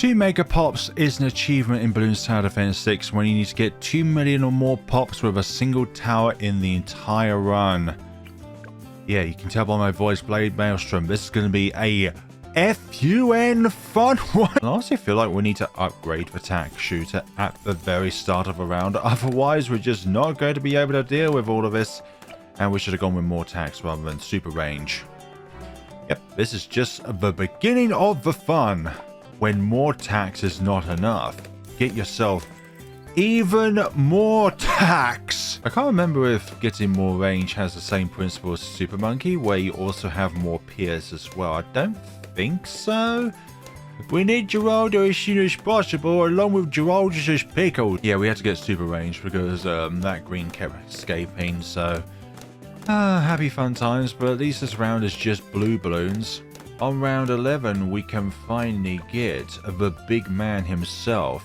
2 Megapops is an achievement in Bloons Tower Defense 6 when you need to get 2 million or more pops with a single tower in the entire run. Yeah, you can tell by my voice, Blade Maelstrom, this is going to be a FUN fun one. I honestly feel like we need to upgrade the Tack Shooter at the very start of a round, otherwise we're just not going to be able to deal with all of this, and we should have gone with more tacks rather than super range. Yep, this is just the beginning of the fun. When more tacks is not enough, get yourself even more tacks. I can't remember if getting more range has the same principle as Super Monkey, where you also have more pierce as well. I don't think so. We need Geraldo as soon as possible, along with Geraldo's pickle. Yeah, we had to get super range because that green kept escaping, so happy fun times, but at least this round is just blue balloons. On round 11, we can finally get the big man himself.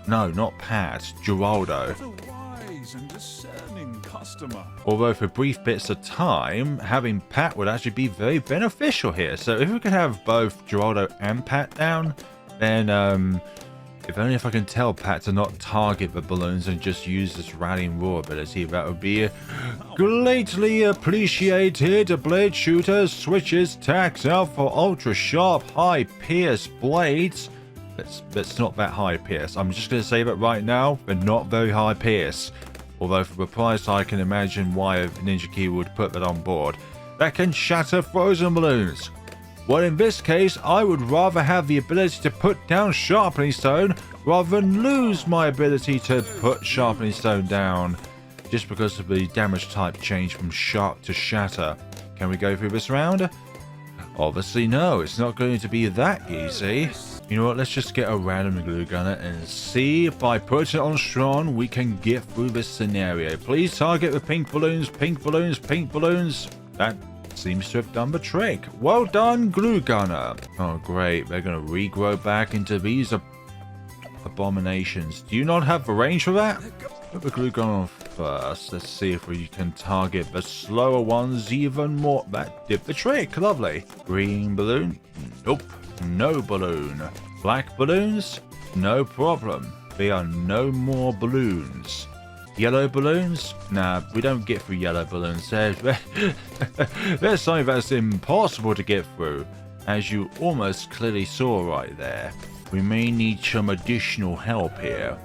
No, not Pat, Geraldo. A wise and discerning customer. Although for brief bits of time, having Pat would actually be very beneficial here. So if we could have both Geraldo and Pat down, then if only if I can tell Pat to not target the balloons and just use this rallying roar ability, that would be greatly appreciated. Blade Shooter switches tacks out for ultra sharp high pierce blades. That's not that high pierce. I'm just going to say that right now, but not very high pierce. Although for the price, I can imagine why Ninja Key would put that on board. That can shatter frozen balloons. Well, in this case, I would rather have the ability to put down Sharpening Stone rather than lose my ability to put Sharpening Stone down, just because of the damage type change from Sharp to Shatter. Can we go through this round? Obviously no, it's not going to be that easy. You know what, let's just get a random glue gunner and see if by putting it on strong we can get through this scenario. Please target the pink balloons, pink balloons, pink balloons. That seems to have done the trick. Well done, glue gunner. Oh great, they're going to regrow back into these abominations. Do you not have the range for that? Put the glue gun on first. Let's see if we can target the slower ones even more. That did the trick. Lovely. Green balloon? Nope. No balloon. Black balloons? No problem. There are no more balloons. Yellow balloons? Nah, we don't get through yellow balloons. There's something that's impossible to get through, as you almost clearly saw right there. We may need some additional help here,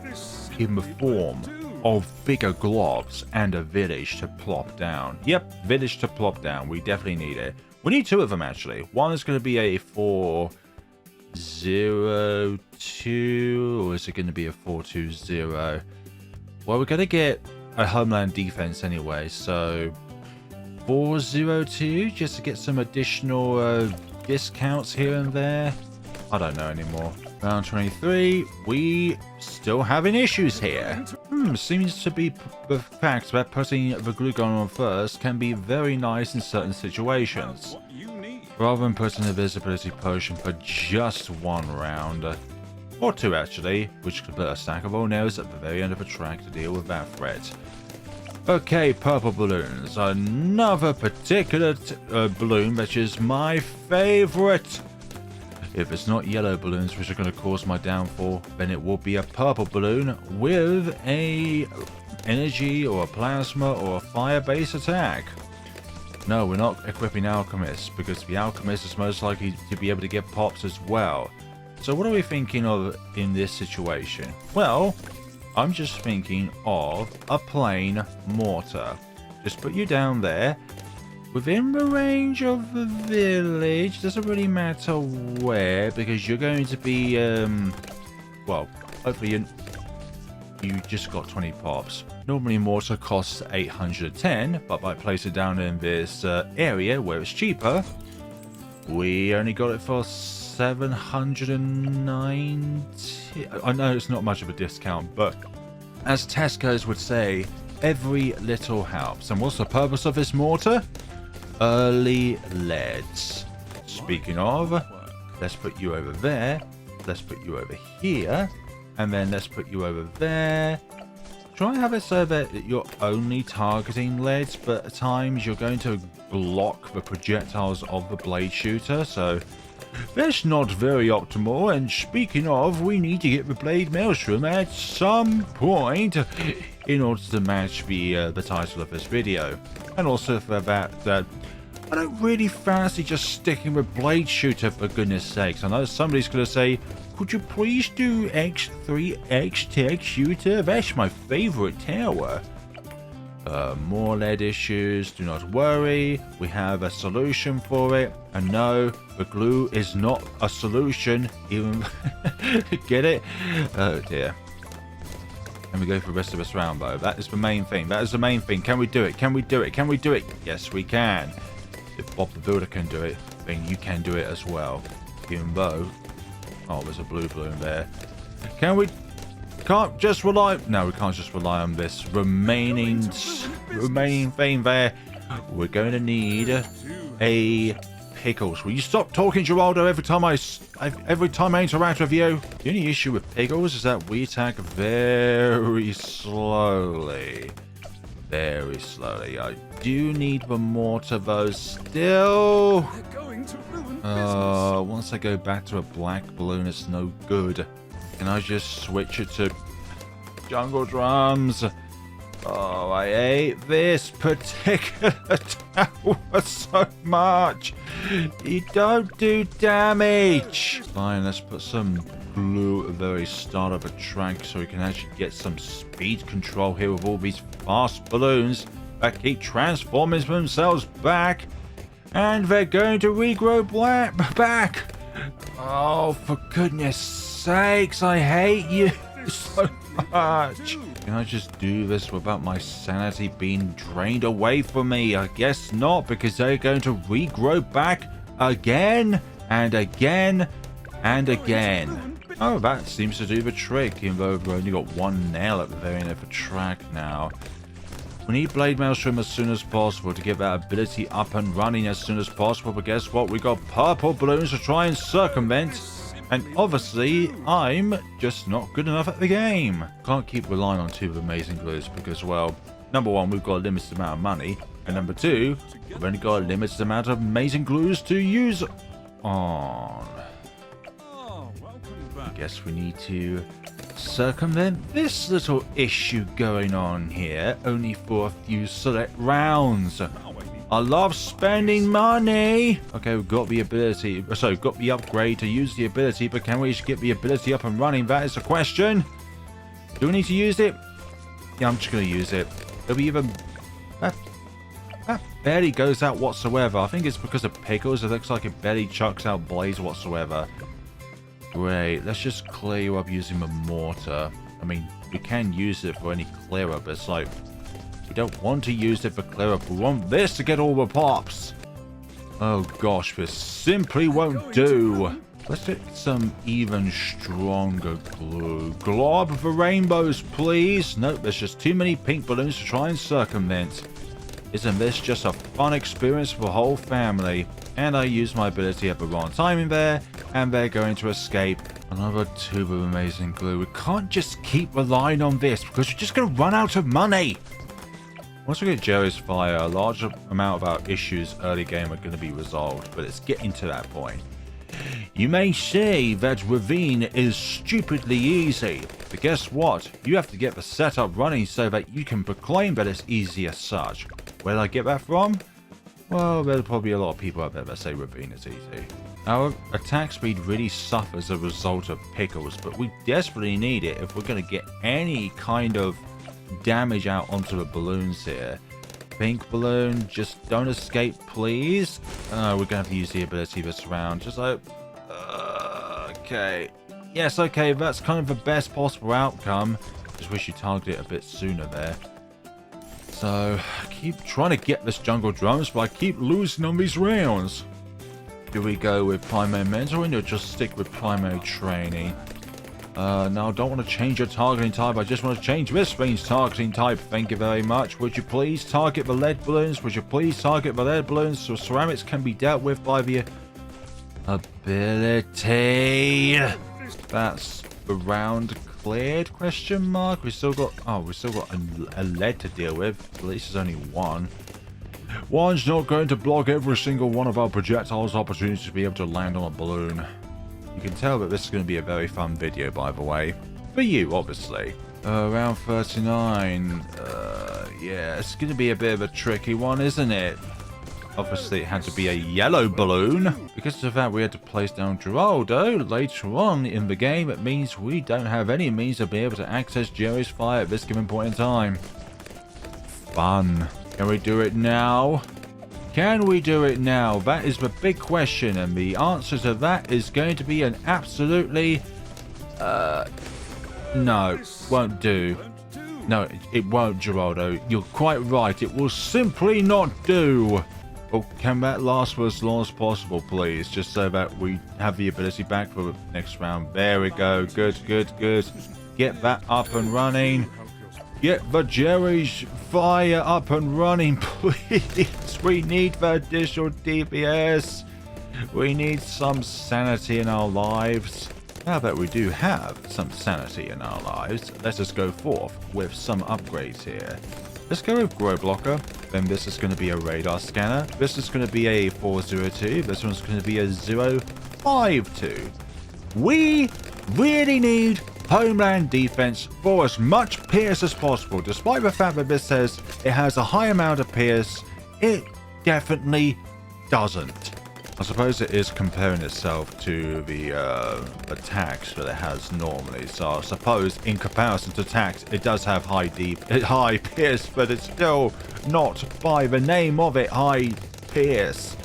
in the form of bigger globs and a village to plop down. Yep, village to plop down. We definitely need it. We need 2 of them, actually. One is going to be a 4-0-2, or is it going to be a 4-2-0? Well, we're going to get a homeland defense anyway, so 4-0-2, just to get some additional discounts here and there. I don't know anymore. Round 23, we still having issues here. Seems to be the fact that putting the glue gun on first can be very nice in certain situations. Rather than putting a visibility potion for just 1 round. Or 2 actually, which could put a stack of old nails at the very end of the track to deal with that threat. Okay, purple balloons. Another particular balloon, which is my favorite. If it's not yellow balloons which are going to cause my downfall, then it will be a purple balloon with a energy or a plasma or a fire base attack. No, we're not equipping Alchemist, because the Alchemist is most likely to be able to get pops as well. So what are we thinking of in this situation? Well, I'm just thinking of a plain mortar. Just put you down there. Within the range of the village, doesn't really matter where, because you're going to be, well, hopefully you just got 20 pops. Normally mortar costs 810, but by placing it down in this area where it's cheaper, we only got it for 790. I know it's not much of a discount, but as Tesco's would say, every little helps. And what's the purpose of this mortar? Early leads. Speaking of, let's put you over there. Let's put you over here. And then let's put you over there. Try and have it so that you're only targeting leads, but at times you're going to block the projectiles of the blade shooter. So That's not very optimal, and speaking of, we need to get the Blade Maelstrom at some point in order to match the title of this video. And also for that, I don't really fancy just sticking with Blade Shooter, for goodness sakes. I know somebody's going to say, could you please do X3X Tack Shooter? That's my favourite tower. More lead issues, do not worry, we have a solution for it. And no, the glue is not a solution, even get it? Oh dear. And we go for the rest of this round though. That is the main thing. That is the main thing. Can we do it? Can we do it? Can we do it? Yes, we can. If Bob the Builder can do it, then you can do it as well. Even though, oh, there's a blue balloon there. Can we? Can't just rely. No, we can't just rely on this remaining thing there. We're going to need a pickles. Will you stop talking, Geraldo? Every time I interact with you. The only issue with pickles is that we attack very slowly. Very slowly. I do need the mortar though still. Once I go back to a black balloon, it's no good. Can I just switch it to jungle drums? Oh, I hate this particular tower so much. You don't do damage. Fine, let's put some blue at the very start of a track so we can actually get some speed control here with all these fast balloons that keep transforming themselves back. And they're going to regrow back. Oh, for goodness sakes, I hate you so much. Can I just do this without my sanity being drained away from me? I guess not, because they're going to regrow back again and again and again. Oh, that seems to do the trick, even though we've only got one nail at the very end of the track now. We need Blade Maelstrom as soon as possible to get that ability up and running as soon as possible, but guess what? We got purple balloons to try and circumvent. And obviously, I'm just not good enough at the game. Can't keep relying on two amazing glues because, well, number one, we've got a limited amount of money. And number two, we've only got a limited amount of amazing glues to use on. I guess we need to circumvent this little issue going on here, only for a few select rounds. I love spending money. Okay, we've got the ability, so got the upgrade to use the ability, but can we just get the ability up and running? That is the question. Do we need to use it? Yeah, I'm just going to use it. It'll be even... That barely goes out whatsoever. I think it's because of pickles. It looks like it barely chucks out blades whatsoever. Great. Let's just clear you up using the mortar. I mean, we can use it for any clear up. It's like... We don't want to use it for clear up. We want this to get all the pops. Oh gosh, this simply won't do. Let's get some even stronger glue. Glob the rainbows, please. Nope, there's just too many pink balloons to try and circumvent. Isn't this just a fun experience for the whole family? And I used my ability at the wrong timing there, and they're going to escape. Another tube of amazing glue. We can't just keep relying on this because we're just going to run out of money. Once we get Jerry's fire, a large amount of our issues early game are going to be resolved, but it's getting to that point. You may say that Ravine is stupidly easy, but guess what? You have to get the setup running so that you can proclaim that it's easy as such. Where did I get that from? Well, there's probably a lot of people out there that say Ravine is easy. Our attack speed really suffers as a result of pickles, but we desperately need it if we're going to get any kind of damage out onto the balloons here. Pink balloon, just don't escape, please. We're gonna have to use the ability this round. Just like, okay, yes, okay, that's kind of the best possible outcome. Just wish you targeted it a bit sooner there. So I keep trying to get this jungle drums, but I keep losing on these rounds. Do we go with primary mentoring or just stick with primary training? No, I don't want to change your targeting type. I just want to change this thing's targeting type. Thank you very much. Would you please target the lead balloons? Would you please target the lead balloons so ceramics can be dealt with by the ability? That's the round cleared? Question mark. We still got a lead to deal with. At least there's only one. One's not going to block every single one of our projectiles' opportunities to be able to land on a balloon. You can tell that this is going to be a very fun video, by the way. For you, obviously. Round 39. Yeah, it's going to be a bit of a tricky one, isn't it? Obviously, it had to be a yellow balloon. Because of that, we had to place down Geraldo later on in the game. It means we don't have any means to be able to access Jerry's fire at this given point in time. Fun. Can we do it now? Can we do it now? That is the big question, and the answer to that is going to be an absolutely... no, won't do. No, it won't, Geraldo. You're quite right. It will simply not do. Oh, can that last for as long as possible, please? Just so that we have the ability back for the next round. There we go. Good, good, good. Get that up and running. Get the Jerry's fire up and running, please. We need the additional DPS. We need some sanity in our lives. Now that we do have some sanity in our lives, let us go forth with some upgrades here. Let's go with Grow Blocker. Then this is going to be a radar scanner. This is going to be a 402. This one's going to be a 052. We really need Homeland Defense for as much Pierce as possible. Despite the fact that this says it has a high amount of Pierce, it definitely doesn't. I suppose it is comparing itself to the attacks that it has normally. So I suppose in comparison to attacks, it does have high Pierce, but it's still not by the name of it high Pierce.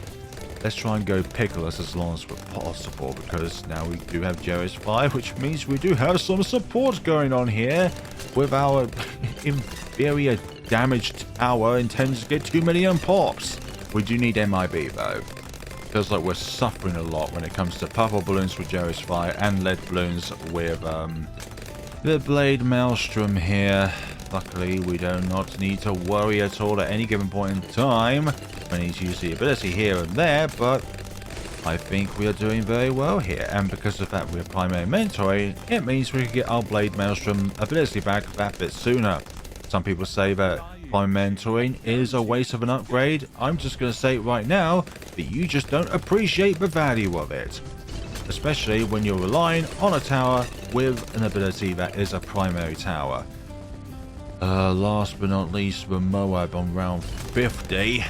Let's try and go Pickles as long as possible, because now we do have Jerry's fire, which means we do have some support going on here with our inferior damaged tower intends to get 2 million pops. We do need MIB though. Feels like we're suffering a lot when it comes to purple balloons with Jerry's fire and lead balloons with the Blade Maelstrom here. Luckily, we do not need to worry at all at any given point in time. We need to use the ability here and there, but I think we are doing very well here. And because of that, we're primary mentoring. It means we can get our Blade Maelstrom ability back that bit sooner. Some people say that primary mentoring is a waste of an upgrade. I'm just going to say right now that you just don't appreciate the value of it. Especially when you're relying on a tower with an ability that is a primary tower. Last but not least, the Moab on round 50.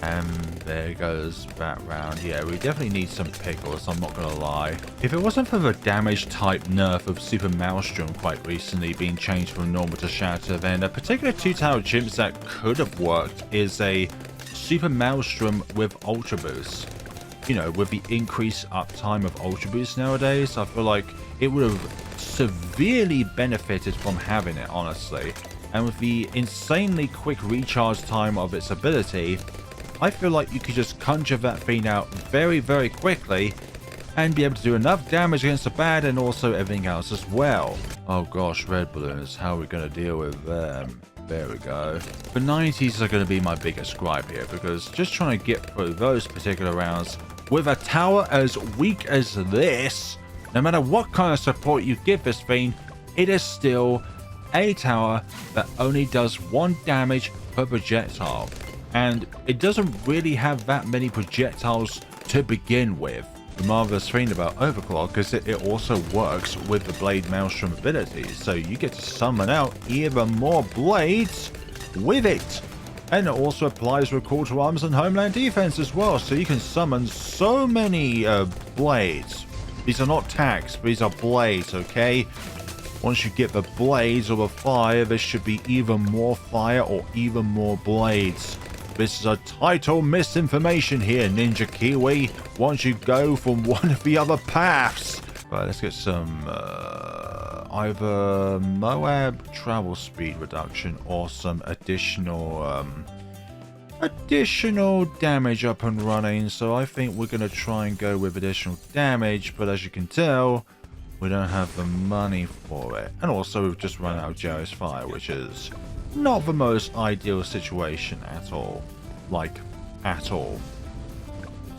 And there goes that round. Yeah, we definitely need some pickles, I'm not gonna lie. If it wasn't for the damage type nerf of Super Maelstrom quite recently being changed from normal to shatter, then a particular 2-tower chimps that could have worked is a Super Maelstrom with Ultra Boost. You know, with the increased uptime of Ultra Boost nowadays, I feel like it would have severely benefited from having it, honestly. And with the insanely quick recharge time of its ability, I feel like you could just conjure that thing out very, very quickly and be able to do enough damage against the bad and also everything else as well. Oh gosh, red balloons, how are we going to deal with them? There we go. The 90s are going to be my biggest gripe here, because just trying to get through those particular rounds with a tower as weak as this, no matter what kind of support you give this thing, it is still a tower that only does 1 damage per projectile. And it doesn't really have that many projectiles to begin with. The marvelous thing about Overclock is that it also works with the Blade Maelstrom abilities, so you get to summon out even more blades with it. And it also applies with Call to Arms and Homeland Defense as well, so you can summon so many blades. These are not tacks, these are blades, okay? Once you get the blades or the fire, there should be even more fire or even more blades. This is a title misinformation here, Ninja Kiwi. Once you go from one of the other paths. Right, let's get some either Moab travel speed reduction or some additional damage up and running. So I think we're going to try and go with additional damage, but as you can tell, we don't have the money for it. And also we've just run out of Jerry's fire, which is not the most ideal situation at all. Like, at all.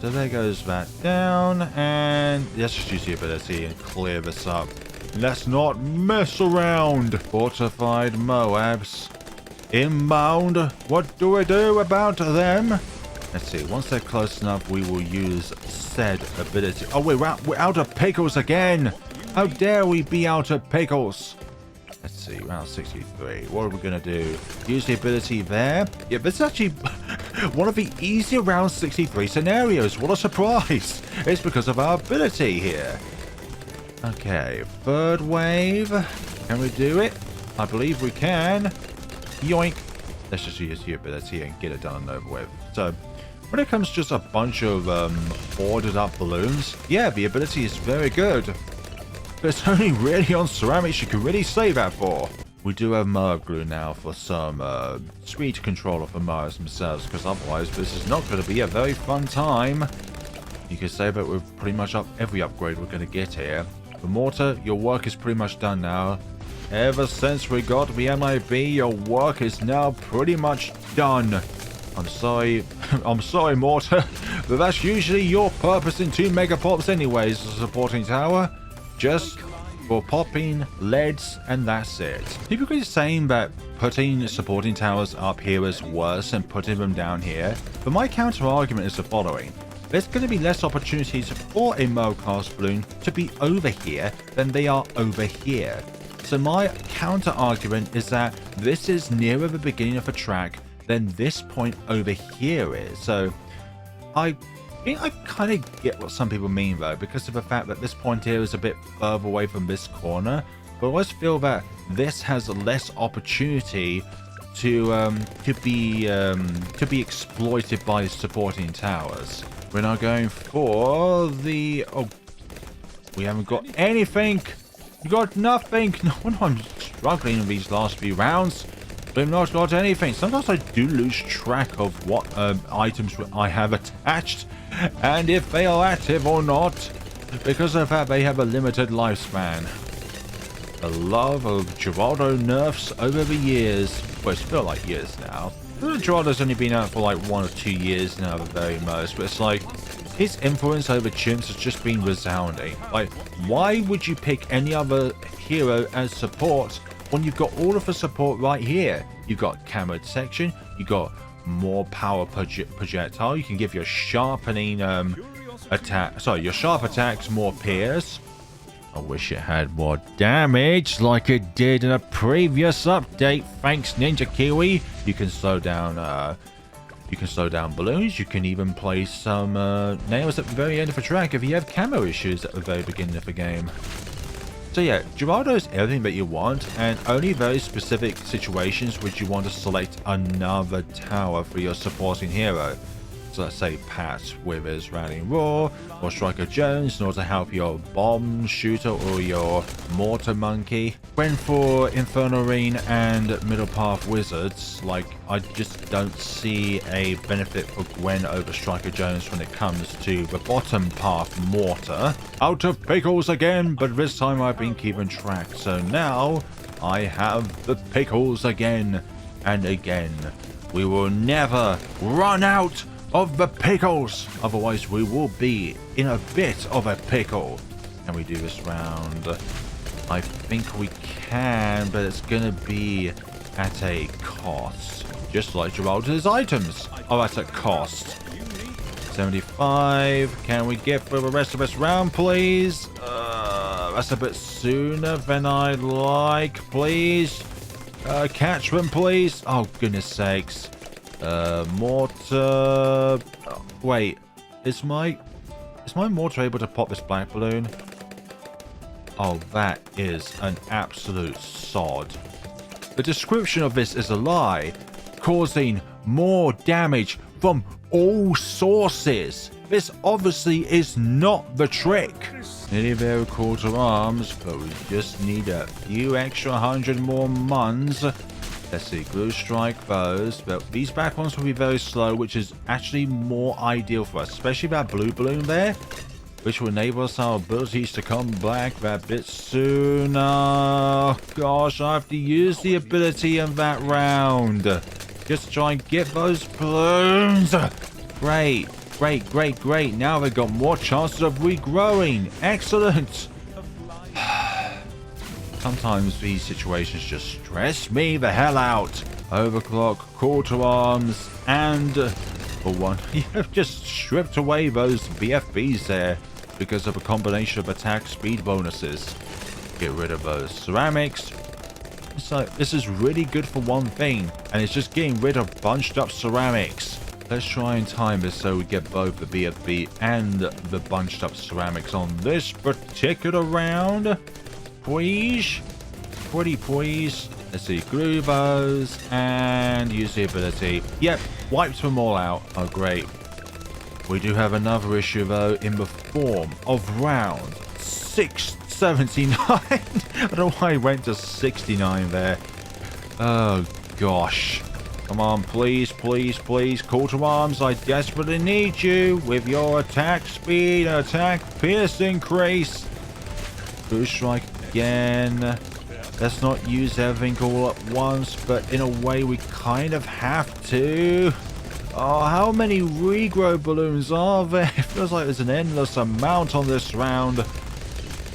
So there goes that down, and let's just use the ability and clear this up. Let's not mess around. Fortified Moabs. Inbound. What do we do about them? Let's see. Once they're close enough, we will use said ability. Oh, we're out of pickles again. How dare we be out of pickles? Let's see. Round 63. What are we going to do? Use the ability there. Yeah, this is actually one of the easier round 63 scenarios. What a surprise. It's because of our ability here. Okay. Third wave. Can we do it? I believe we can. Yoink. Let's just use the ability and get it done and over with. So, when it comes to just a bunch of ordered up balloons, yeah, the ability is very good. But it's only really on ceramics you can really say that for. We do have Merv glue now for some speed controller for Mars themselves, because otherwise this is not going to be a very fun time. You can say that we've pretty much up every upgrade we're going to get here. The mortar, your work is pretty much done now. Ever since we got the MIB, your work is now pretty much done. I'm sorry, Mortar, but that's usually your purpose in 2 Megapops anyways, the supporting tower. Just for popping leads, and that's it. People keep saying that putting supporting towers up here is worse than putting them down here, but my counter argument is the following. There's going to be less opportunities for a Mo-class balloon to be over here than they are over here. So my counter argument is that this is nearer the beginning of a track than this point over here is. So I think I kind of get what some people mean though, because of the fact that this point here is a bit further away from this corner. But I always feel that this has less opportunity to be exploited by supporting towers. We're now going for the... Oh, we haven't got anything. You got nothing. No wonder I'm struggling in these last few rounds. We've not got anything. Sometimes I do lose track of what items I have attached and if they are active or not, because of that they have a limited lifespan. The love of Geraldo nerfs over the years. Well, it's felt like years now. Geraldo's only been out for like 1 or 2 years now at the very most, but it's like his influence over chimps has just been resounding. Like, why would you pick any other hero as support when you've got all of the support right here? You've got camo section, you've got more power projectile, you can give your sharpening your sharp attacks more pierce. I wish it had more damage like it did in a previous update. Thanks, Ninja Kiwi. You can slow down balloons. You can even place some nails at the very end of the track if you have camo issues at the very beginning of the game. So yeah, Geraldo is everything that you want, and only very specific situations would you want to select another tower for your supporting hero. So let's say Pat with his Rallying Roar, or Striker Jones in order to help your Bomb Shooter or your Mortar Monkey. When for Inferno Ring and Middle Path Wizards, like, I just don't see a benefit for Gwen over Striker Jones when it comes to the bottom path Mortar. Out of pickles again, but this time I've been keeping track, so now I have the pickles again and again. We will never run out of the pickles, otherwise we will be in a bit of a pickle. Can we do this round? I think we can, but it's gonna be at a cost, just like Geraldo's items are at a cost. 75. Can we get for the rest of this round, please? That's a bit sooner than I'd like, please. Catch them, please. Oh, goodness sakes. Mortar. Wait, is my mortar able to pop this black balloon? Oh, that is an absolute sod. The description of this is a lie, causing more damage from all sources. This obviously is not the trick. Nearly there, call to arms, but we just need a few extra 100 more muns. Let's see, glue strike those, but these back ones will be very slow, which is actually more ideal for us, especially that blue balloon there, which will enable us our abilities to come back that bit sooner. Gosh, I have to use the ability in that round just to try and get those balloons. Great, great, great, great. Now they've got more chances of regrowing. Excellent. Sometimes these situations just stress me the hell out. Overclock, call to arms, and for one, you have just stripped away those BFBs there because of a combination of attack speed bonuses. Get rid of those ceramics. So this is really good for one thing, and it's just getting rid of bunched up ceramics. Let's try and time this so we get both the BFB and the bunched up ceramics on this particular round. Please. Pretty please. Let's see. Glue those and use the ability. Yep. Wiped them all out. Oh, great. We do have another issue, though, in the form of round 679. I don't know why I went to 69 there. Oh, gosh. Come on, please, please, please. Call to arms. I desperately need you with your attack speed and attack pierce increase. Blue strike again. Let's not use everything all at once, but in a way we kind of have to. Oh, how many regrow balloons are there? It feels like there's an endless amount on this round.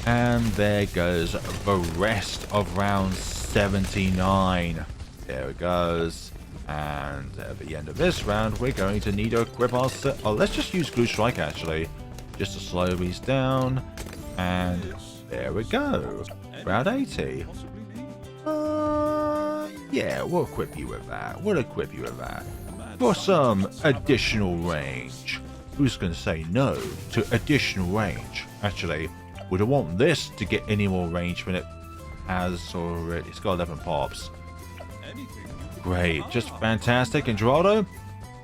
And there goes the rest of round 79. There it goes. And at the end of this round, we're going to need to equip our set. Oh, let's just use Glue Strike, actually. Just to slow these down. And there we go. Round 80. Yeah, we'll equip you with that. We'll equip you with that. For some additional range. Who's going to say no to additional range? Actually, we don't want this to get any more range when it has already. It's got 11 pops. Great, just fantastic. And Geraldo,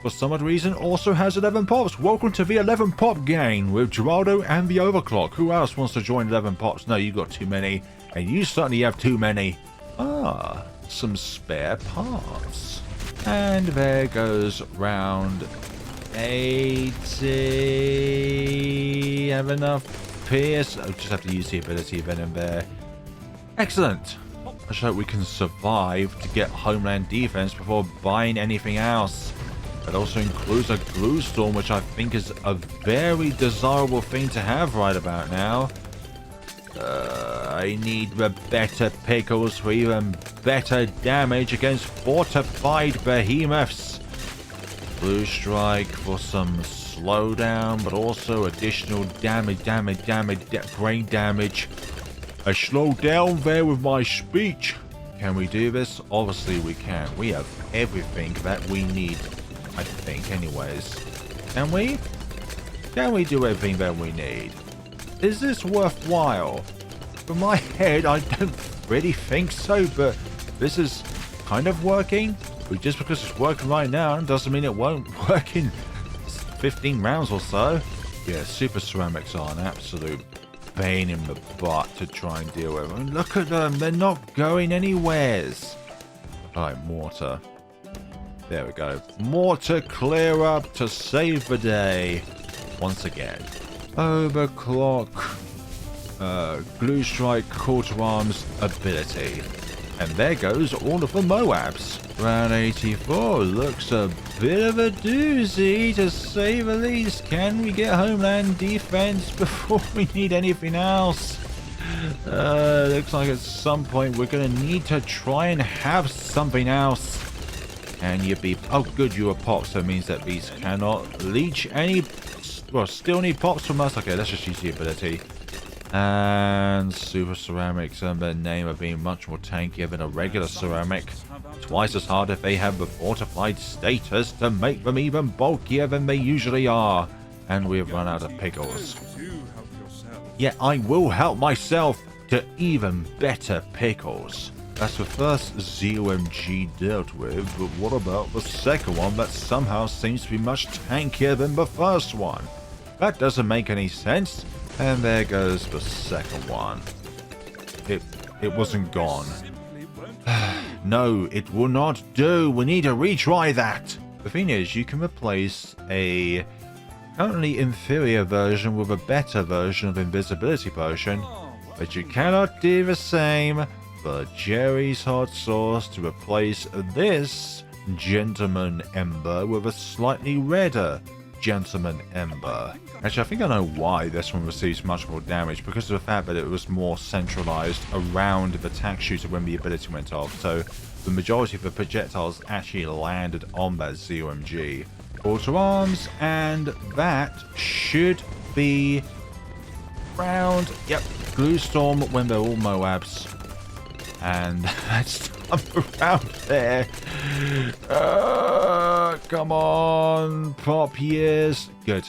for some odd reason, also has 11 pops. Welcome to the 11 pop gang with Geraldo and the Overclock. Who else wants to join 11 pops? No, you've got too many. And you certainly have too many. Ah, some spare parts. And there goes round 80. Have enough pierce. I just have to use the ability then and there. Excellent. I just hope we can survive to get Homeland Defense before buying anything else. That also includes a Glue Storm, which I think is a very desirable thing to have right about now. I need the better pickles for even better damage against fortified behemoths. Blue Strike for some slowdown, but also additional damage, brain damage. I slowed down there with my speech. Can we do this? Obviously we can. We have everything that we need, I think, anyways. Can we? Can we do everything that we need? Is this worthwhile? For my head, I don't really think so, but this is kind of working. But just because it's working right now doesn't mean it won't work in 15 rounds or so. Yeah, super ceramics are an absolute pain in the butt to try and deal with. I mean, look at them, they're not going anywheres. Alright, mortar. There we go. Mortar clear up to save the day. Once again. Overclock. Glue Strike, Call to Arms ability. And there goes all of the Moabs. Round 84 looks a bit of a doozy, to say the least. Can we get Homeland Defense before we need anything else? Looks like at some point we're going to need to try and have something else. And you'd be... Oh, good, you are pops, so it means that these cannot leech any... Well, still need pops from us. Okay, let's just use the ability. And super ceramics and their name of being much more tankier than a regular ceramic. Twice as hard if they have the fortified status to make them even bulkier than they usually are. And we've run out of pickles. Yeah, I will help myself to even better pickles. That's the first ZOMG dealt with, but what about the second one that somehow seems to be much tankier than the first one? That doesn't make any sense. And there goes the second one. It wasn't gone. No, it will not do. We need to retry that. The thing is, you can replace a currently inferior version with a better version of invisibility potion, but you cannot do the same for Jerry's hot sauce to replace this Gentleman Ember with a slightly redder Gentleman Ember. Actually, I think I know why this one receives much more damage, because of the fact that it was more centralized around the Tack Shooter when the ability went off. So the majority of the projectiles actually landed on that ZOMG. Call to arms, and that should be round. Yep, Glue Storm when they're all Moabs. And that's around there. Come on, pop years. Good.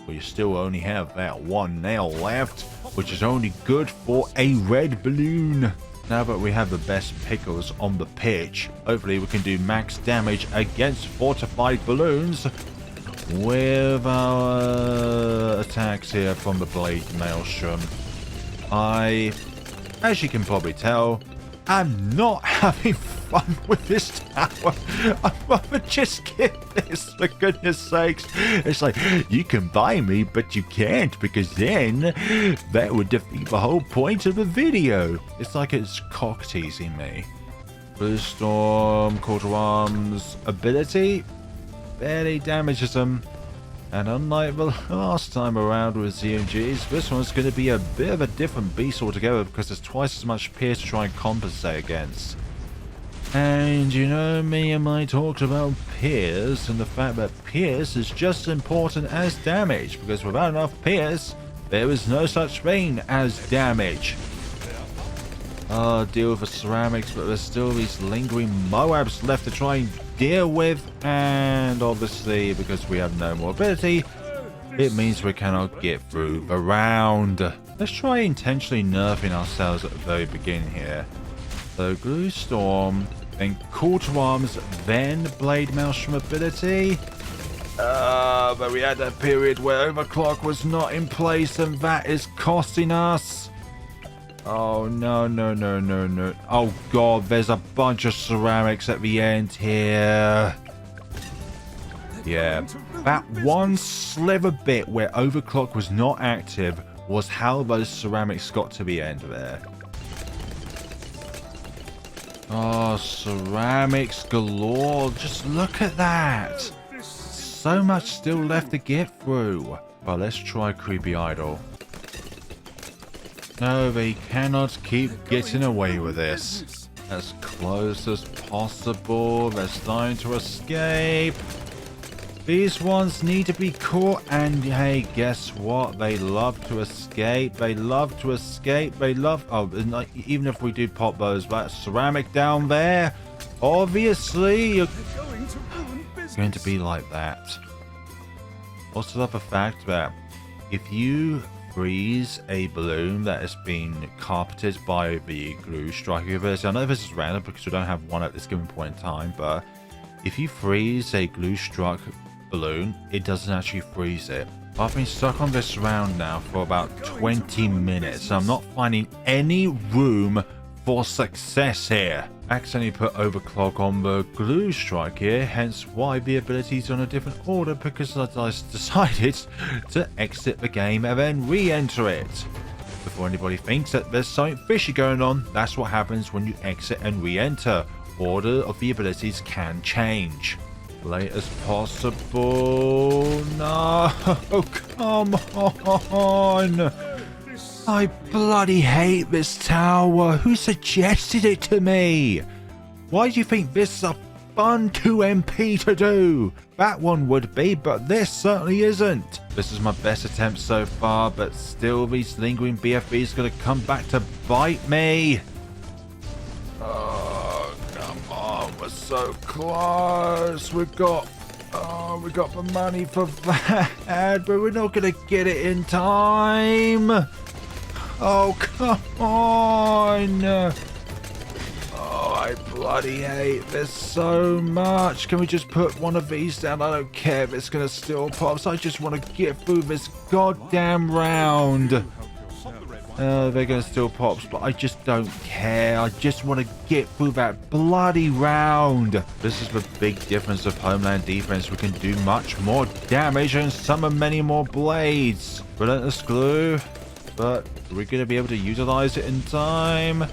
We still only have that one nail left, which is only good for a red balloon. Now that we have the best pickles on the pitch, hopefully we can do max damage against fortified balloons with our attacks here from the Blade Maelstrom. As you can probably tell, I'm not having fun with this tower. I'd rather just get this, for goodness sakes. It's like, you can buy me, but you can't, because then that would defeat the whole point of the video. It's like it's cock teasing me. Blue Storm, Call to Arms, ability barely damages them. And unlike the last time around with ZMGs, this one's going to be a bit of a different beast altogether, because there's twice as much Pierce to try and compensate against. And you know, me and I talked about Pierce and the fact that Pierce is just as important as damage, because without enough Pierce, there is no such thing as damage. Deal with the ceramics, but there's still these lingering Moabs left to try and deal with, and obviously because we have no more ability, it means we cannot get through the round. Let's try intentionally nerfing ourselves at the very beginning here. So Glue Storm, then Call to Arms, then Blade Maelstrom ability. But we had that period where Overclock was not in place, and that is costing us. Oh, no, no, no, no, no. Oh, God, there's a bunch of ceramics at the end here. Yeah, that one sliver bit where Overclock was not active was how those ceramics got to the end there. Oh, ceramics galore. Just look at that. So much still left to get through. Well, let's try Creepy Idol. No, they cannot keep getting away with this. As close as possible. They're starting to escape. These ones need to be caught, and hey, guess what? They love to escape. They love to escape. They love... Oh, even if we do pop those, that ceramic down there, obviously you're going to be like that. Also love the fact that if you freeze a balloon that has been carpeted by the glue striking ability, I know this is random because we don't have one at this given point in time, but if you freeze a glue struck balloon, it doesn't actually freeze it. I've been stuck on this round now for about 20 minutes. I'm not finding any room for success here. Accidentally put Overclock on the glue strike here, hence why the ability's on a different order, because I decided to exit the game and then re-enter it. Before anybody thinks that there's something fishy going on, that's what happens when you exit and re-enter. Order of the abilities can change. Late as possible. No, come on. I bloody hate this tower. Who suggested it to me? Why do you think this is a fun 2MP to do? That one would be, but this certainly isn't. This is my best attempt so far, but still these lingering BFBs gonna come back to bite me. Oh, come on, we're so close. We got the money for that, but we're not gonna get it in time. Oh, come on. Oh, I bloody hate this so much. Can we just put one of these down? I don't care if it's going to steal pops. I just want to get through this goddamn round. They're going to steal pops, but I just don't care. I just want to get through that bloody round. This is the big difference of Homeland defense. We can do much more damage and summon many more blades. Relentless glue. But we're going to be able to utilize it in time.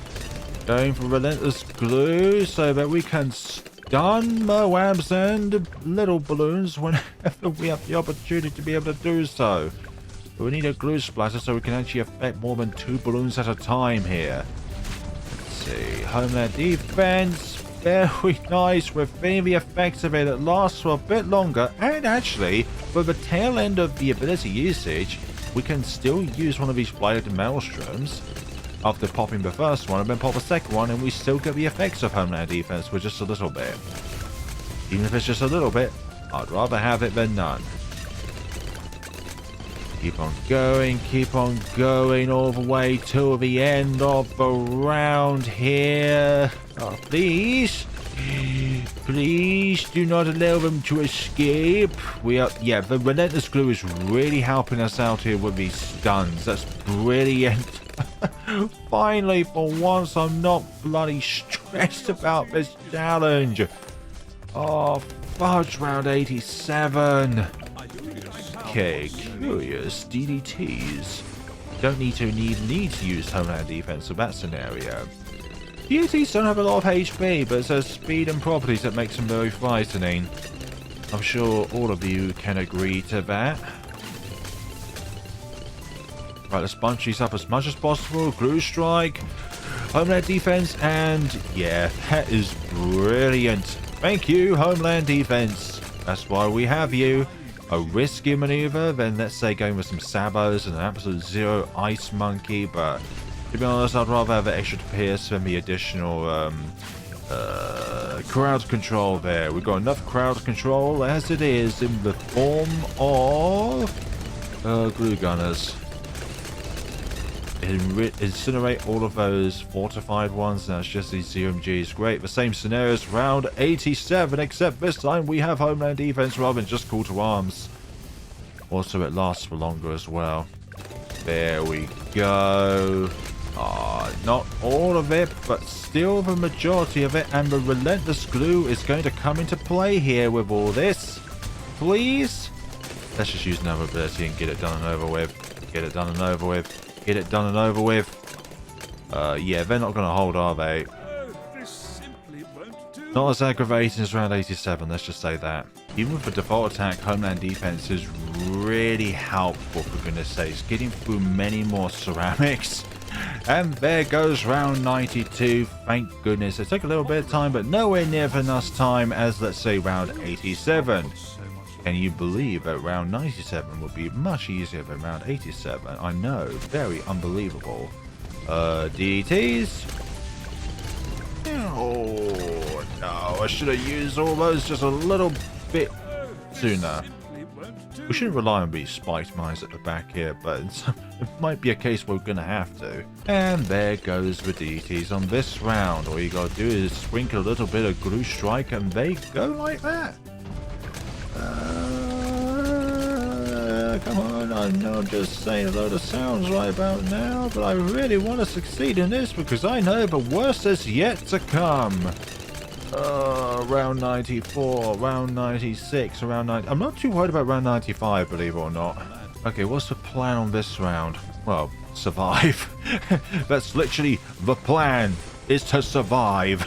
Going for relentless glue so that we can stun Moabs and little balloons whenever we have the opportunity to be able to do so. But we need a glue splatter so we can actually affect more than 2 balloons at a time here. Let's see. Homeland defense. Very nice. We're feeling the effects of it. It lasts for a bit longer. And actually, for the tail end of the ability usage, we can still use one of these Blade Maelstroms after popping the first one and then pop a second one, and we still get the effects of Homeland defense for just a little bit. Even if it's just a little bit, I'd rather have it than none. Keep on going all the way to the end of the round here. Oh, please do not allow them to escape. Yeah, the relentless glue is really helping us out here with these stuns. That's brilliant. Finally, for once, I'm not bloody stressed about this challenge. Oh, fudge, round 87. Okay, curious DDTs. Don't need to use Homeland defense for that scenario. DDTs don't have a lot of HP, but it's their speed and properties that makes them very frightening. I'm sure all of you can agree to that. Right, let's bunch these up as much as possible. Glue strike, Homeland defense, and yeah, that is brilliant. Thank you, Homeland defense. That's why we have you. A risky maneuver than, let's say, going with some sabos and an absolute zero ice monkey, but to be honest, I'd rather have the extra pierce than the additional crowd control there. We've got enough crowd control as it is in the form of glue gunners. Incinerate all of those fortified ones. Now it's just these ZMGs. Great. The same scenario as round 87, except this time we have Homeland defense rather than just call to arms. Also, it lasts for longer as well. There we go. Not all of it, but still the majority of it. And the relentless glue is going to come into play here with all this. Please. Let's just use another ability and get it done and over with. Get it done and over with. Get it done and over with. Yeah, they're not going to hold, are they? Not as aggravating as round 87, let's just say that. Even with the default attack, Homeland defense is really helpful, for goodness sakes. Getting through many more ceramics. And there goes round 92. Thank goodness. It took a little bit of time, but nowhere near enough time as, let's say, round 87. Can you believe that round 97 would be much easier than round 87? I know, very unbelievable. DTs. Oh no, I should have used all those just a little bit sooner. We shouldn't rely on these spiked mines at the back here, but it might be a case where we're going to have to. And there goes the DTs on this round. All you got to do is sprinkle a little bit of glue strike and they go like that. Come on, I know I'm just saying a load of sounds right about now, but I really want to succeed in this because I know the worst is yet to come. Round 94, round 96, round 90. I'm not too worried about round 95, believe it or not. Okay, what's the plan on this round? Well, survive. That's literally the plan, is to survive.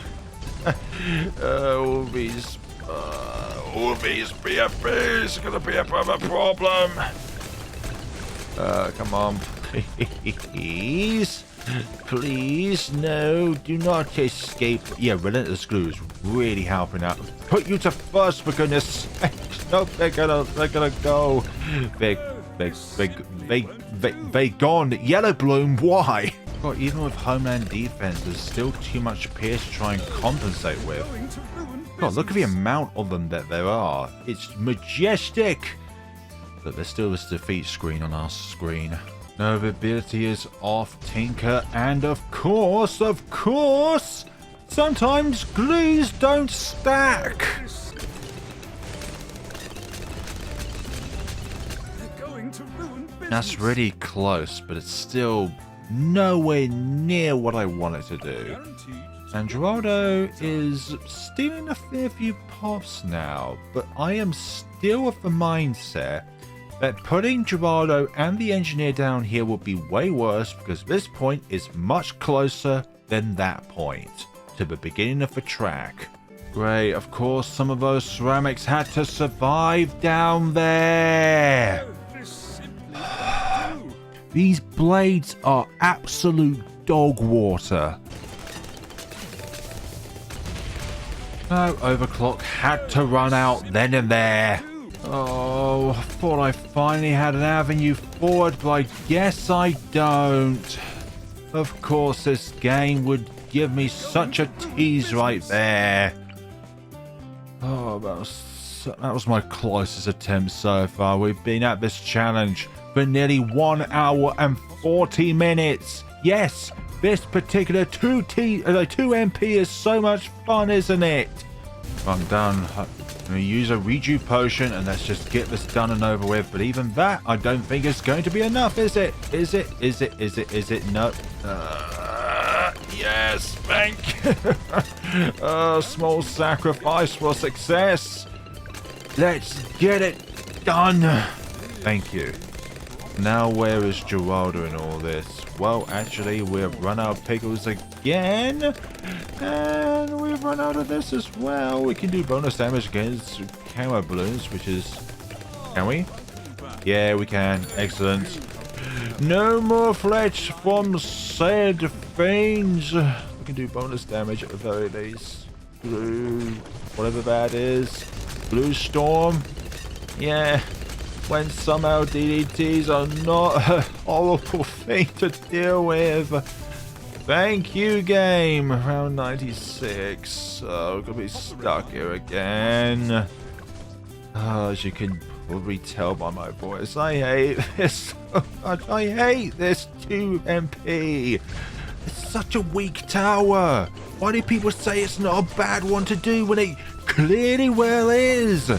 All these BFBs are gonna be a problem. Come on, please. Please, no, do not escape. Yeah, relentless glue is really helping out. Put you to first, for goodness sakes. Nope, they're gonna go. They gone. Yellow bloom, why? God, even with Homeland defense, there's still too much pierce to try and compensate with. God, look at the amount of them that there are. It's majestic. But there's still this defeat screen on our screen. No, the ability is off, Tinker, and of course, sometimes glues don't stack. That's really close, but it's still nowhere near what I want it to do. And Geraldo is stealing a fair few pops now, but I am still of the mindset that putting Geraldo and the engineer down here would be way worse because this point is much closer than that point to the beginning of the track. Great, of course some of those ceramics had to survive down there. These blades are absolute dog water. No, overclock had to run out then and there. Oh, I thought I finally had an avenue forward, but I guess I don't. Of course, this game would give me such a tease right there. Oh, that was my closest attempt so far. We've been at this challenge for nearly 1 hour and 40 minutes. Yes, this particular 2 MP is so much fun, isn't it? I'm done. I'm going to use a rejuve potion and let's just get this done and over with. But even that, I don't think it's going to be enough, is it? Is it? Is it? Is it? Is it? No. Yes, thank you. Small sacrifice for success. Let's get it done. Thank you. Now where is Geraldo in all this? Well, actually, we've run out of pickles again. And we've run out of this as well. We can do bonus damage against camo balloons, which is... Can we? Yeah, we can. Excellent. No more threats from said fiends. We can do bonus damage at the very least. Blue... Whatever that is. Blue Storm. Yeah. When somehow DDTs are not a horrible thing to deal with. Thank you, game. Round 96. Oh, we're going to be stuck here again. As you can probably tell by my voice, I hate this so much. I hate this 2 MP. It's such a weak tower. Why do people say it's not a bad one to do when it clearly well is?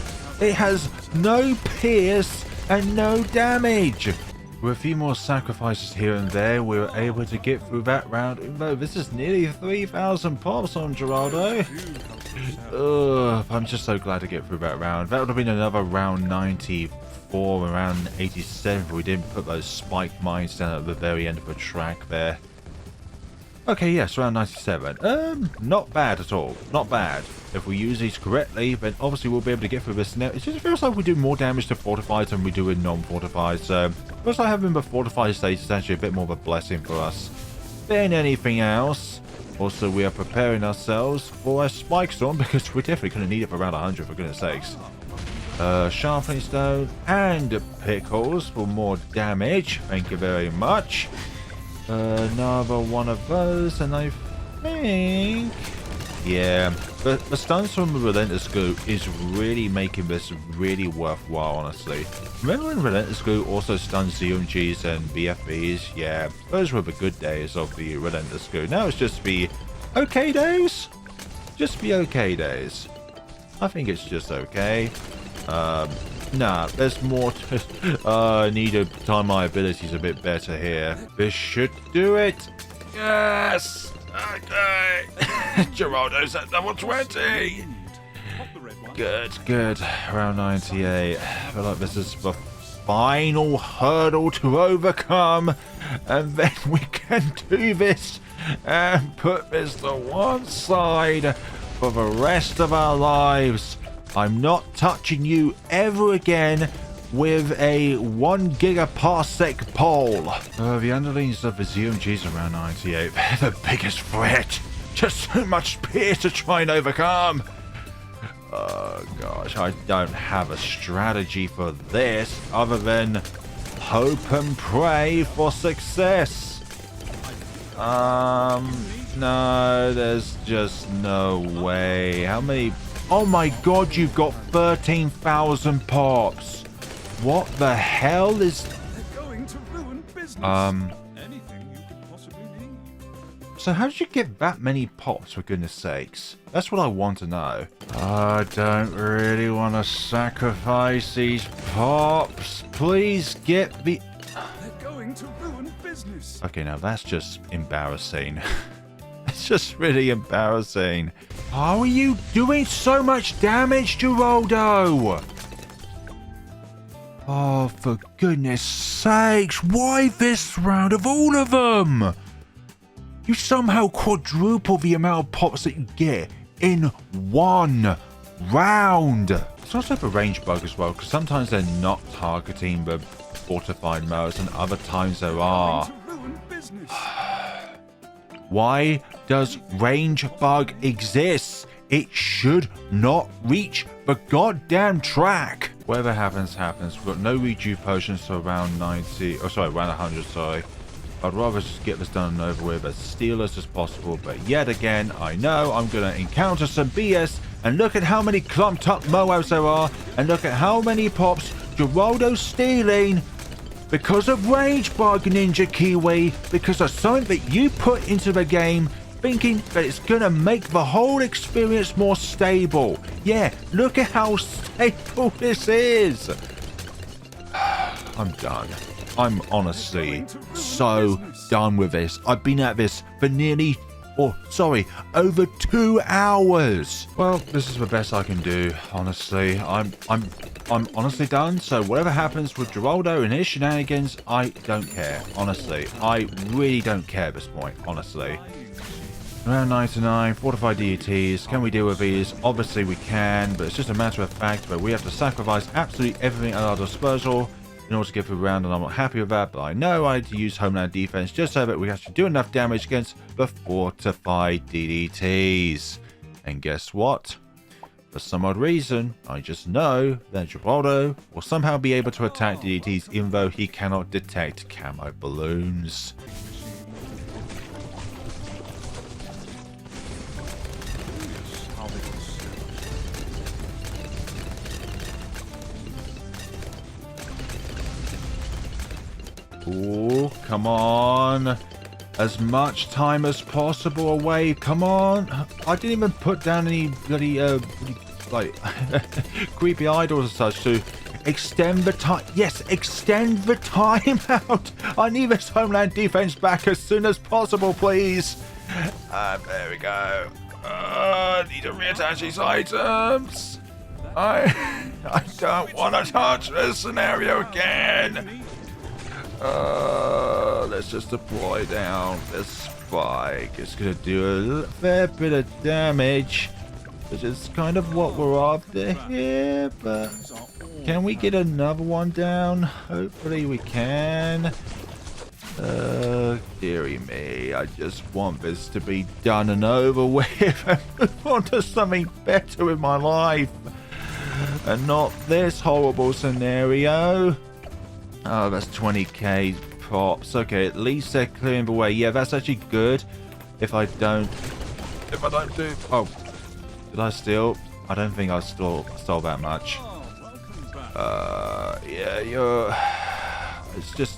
It has no pierce and no damage. With a few more sacrifices here and there, we were able to get through that round. Even though this is nearly 3,000 pops on Geraldo. I'm just so glad to get through that round. That would have been another round 94, around 87 if we didn't put those spike mines down at the very end of the track there. Okay, yes, round 97. Not bad at all. Not bad. If we use these correctly, then obviously we'll be able to get through this. Now, it just feels like we do more damage to fortified than we do in non-fortified. So, feels like having the fortified stage is actually a bit more of a blessing for us than anything else. Also, we are preparing ourselves for a spike storm because we're definitely going to need it for around 100, for goodness sakes. Sharpening stone and pickles for more damage. Thank you very much. Another one of those, and I think... Yeah, but the stuns from the Relentless Glue is really making this really worthwhile, honestly. Remember when Relentless Glue also stuns ZMGs and BFBs? Yeah, those were the good days of the Relentless Glue. Now it's just the okay days? Just the okay days. I think it's just okay. Nah, there's more to... I need to time my abilities a bit better here. This should do it. Yes! Okay. Geraldo's at level 20. Good, good. Round 98. I feel like this is the final hurdle to overcome. And then we can do this and put this to one side for the rest of our lives. I'm not touching you ever again with a 1 gigaparsec pole. The underlings of the ZMGs around 98, they're the biggest threat. Just so much spear to try and overcome. Oh gosh, I don't have a strategy for this other than hope and pray for success. No, there's just no way. How many? Oh my god, you've got 13,000 pops. What the hell is... They're going to ruin business. Anything you could possibly need. So how did you get that many pops, for goodness sakes? That's what I want to know. I don't really want to sacrifice these pops. Please get the... They're going to ruin business. Okay, now that's just embarrassing. It's just really embarrassing. How are you doing so much damage, Geraldo? Oh, for goodness sakes, why this round of all of them? You somehow quadruple the amount of pops that you get in one round. It's also a range bug as well, because sometimes they're not targeting the fortified modes and other times there are. Why does range bug exist? It should not reach the goddamn track. Whatever happens, happens. We've got no rejuve potions, so around 90. Oh, sorry, around 100, sorry. I'd rather just get this done and over with as steelers as possible. But yet again, I know I'm going to encounter some BS. And look at how many clumped up Moabs there are. And look at how many pops Geraldo's stealing. Because of range bug, Ninja Kiwi. Because of something that you put into the game, thinking that it's gonna make the whole experience more stable. Yeah, look at how stable this is. I'm done. I'm honestly so done with this. I've been at this for nearly, over 2 hours. Well, this is the best I can do, honestly. I'm honestly done. So whatever happens with Geraldo and his shenanigans, I don't care. Honestly, I really don't care at this point, honestly. Around 99, fortified DETs. Can we deal with these? Obviously we can, but it's just a matter of fact that we have to sacrifice absolutely everything at our disposal in order to get through the round, and I'm not happy with that, but I know I need to use Homeland Defense just so that we actually do enough damage against the fortified DDTs. And guess what? For some odd reason, I just know that Geraldo will somehow be able to attack DDTs even though he cannot detect camo balloons. Oh, come on. As much time as possible away. Come on. I didn't even put down any bloody, creepy idols and such to extend the time. Yes, extend the time out. I need this Homeland Defense back as soon as possible, please. There we go. I need to reattach these items. I don't want to touch this scenario again. Let's just deploy down this spike. It's gonna do a fair bit of damage, which is kind of what we're after here, but can we get another one down? Hopefully we can. Dearie me, I just want this to be done and over with and move on to something better with my life and not this horrible scenario. Oh, that's 20k props. Okay, at least they're clearing the way. Yeah, that's actually good. If I don't do... Oh, did I steal? I don't think I stole that much. Yeah, it's just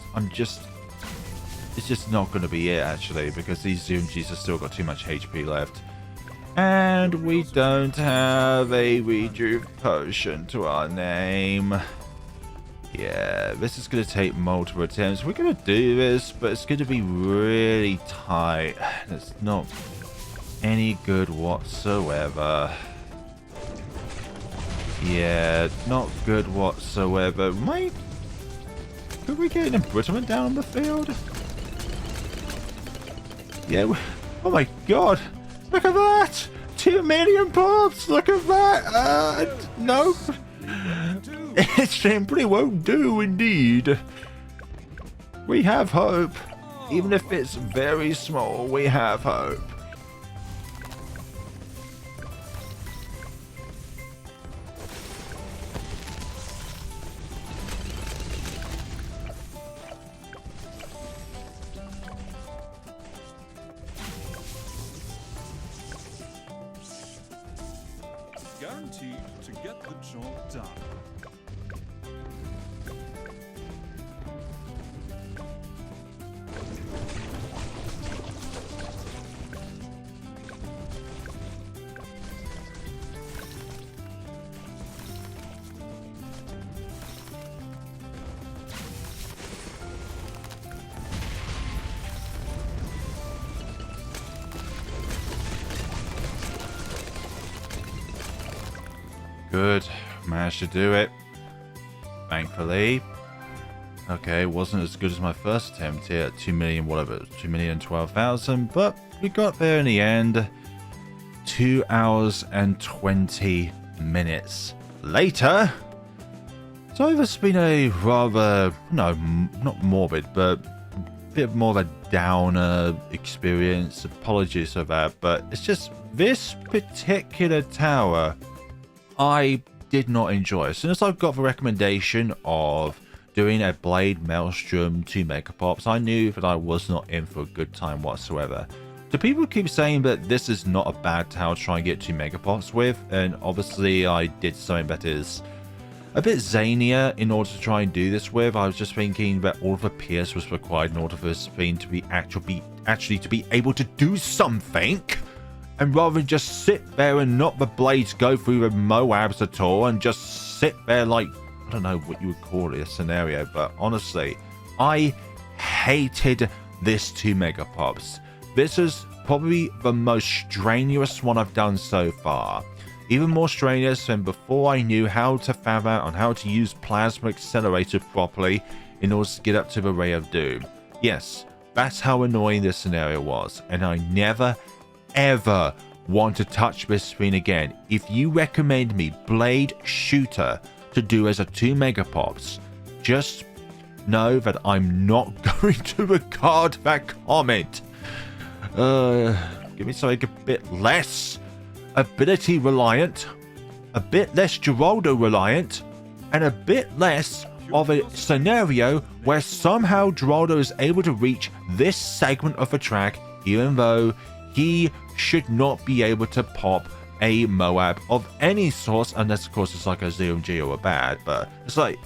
not going to be it, actually, because these Zoomgs have still got too much HP left. And we don't have a rejuve potion to our name. Yeah, this is going to take multiple attempts. We're going to do this, but it's going to be really tight. It's not any good whatsoever. Yeah, not good whatsoever. Wait, could we get an embrittlement down on the field? Yeah, oh my god, look at that! 2 million pops, look at that! Nope. It simply won't do, indeed. We have hope. Even if it's very small, we have hope. Guaranteed to get the job done. Good, managed to do it. Thankfully. Okay, wasn't as good as my first attempt here at 2 million, whatever, 2,012,000, but we got there in the end. 2 hours and 20 minutes later. So it's been a rather, no, not morbid, but a bit more of a downer experience. Apologies for that, but it's just this particular tower I did not enjoy. As soon as I got the recommendation of doing a Blade Maelstrom 2 Megapops, I knew that I was not in for a good time whatsoever. So people keep saying that this is not a bad tower to try and get 2 Megapops with, and obviously I did something that is a bit zanier in order to try and do this with. I was just thinking that all of the PS was required in order for this thing to be actually to be able to do something, and rather than just sit there and not the blades go through the Moabs at all and just sit there like, I don't know what you would call it, a scenario, but honestly, I hated this 2 Megapops. This is probably the most strenuous one I've done so far. Even more strenuous than before I knew how to fathom out on how to use Plasma Accelerator properly in order to get up to the Ray of Doom. Yes, that's how annoying this scenario was, and I never, ever want to touch this screen again. If you recommend me Blade Shooter to do as a 2 Megapops, just know that I'm not going to regard that comment. Give me something a bit less ability reliant, a bit less Geraldo reliant, and a bit less of a scenario where somehow Geraldo is able to reach this segment of the track, even though he should not be able to pop a Moab of any sort, unless of course it's like a ZMG or a bad. But it's like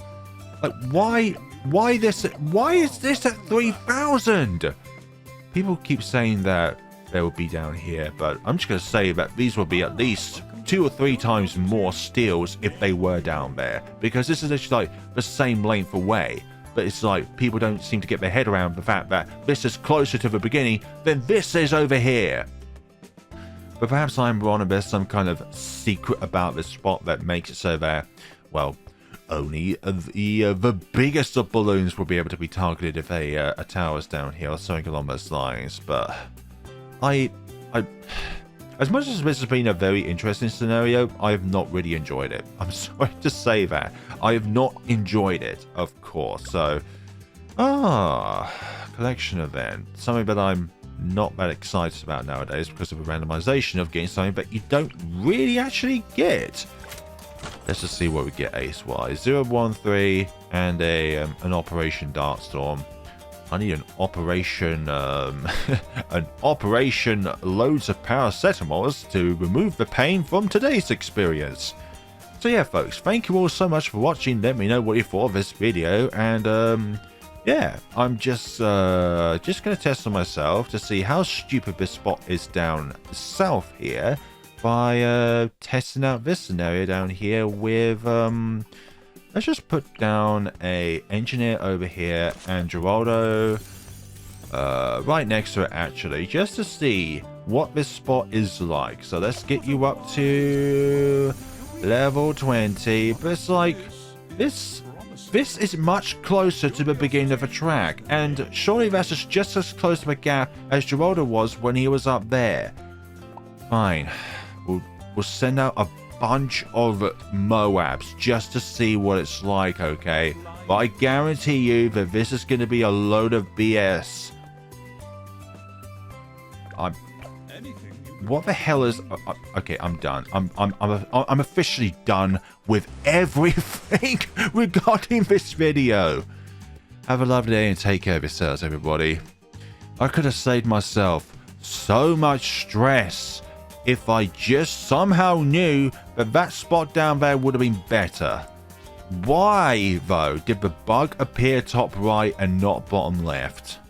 why is this at 3000? People keep saying that they will be down here, but I'm just going to say that these will be at least 2 or 3 times more steals if they were down there, because this is actually like the same length away. But it's like people don't seem to get their head around the fact that this is closer to the beginning than this is over here. But perhaps I'm wrong and there's some kind of secret about this spot that makes it so that, well, only the biggest of balloons will be able to be targeted if a tower's down here or something along those lines. But I as much as this has been a very interesting scenario, I have not really enjoyed it. I'm sorry to say that. I have not enjoyed it, of course. So, collection event. Something that I'm not that excited about nowadays because of the randomization of getting something that you don't really actually get. Let's just see what we get ace-wise. 013 and an Operation Dartstorm. I need an Operation an Operation Loads of Paracetamols to remove the pain from today's experience. So yeah, folks, thank you all so much for watching. Let me know what you thought of this video, and yeah, I'm just gonna test on myself to see how stupid this spot is down south here by testing out this scenario down here with let's just put down a engineer over here and Geraldo right next to it, actually, just to see what this spot is like. So let's get you up to level 20. But it's like this is much closer to the beginning of the track, and surely that's just as close to the gap as Geraldo was when he was up there. Fine, we'll send out a bunch of Moabs just to see what it's like, okay? But I guarantee you that this is going to be a load of BS. What the hell is? Okay, I'm done. I'm officially done with everything regarding this video. Have a lovely day and take care of yourselves, everybody. I could have saved myself so much stress if I just somehow knew that that spot down there would have been better. Why, though, did the bug appear top right and not bottom left?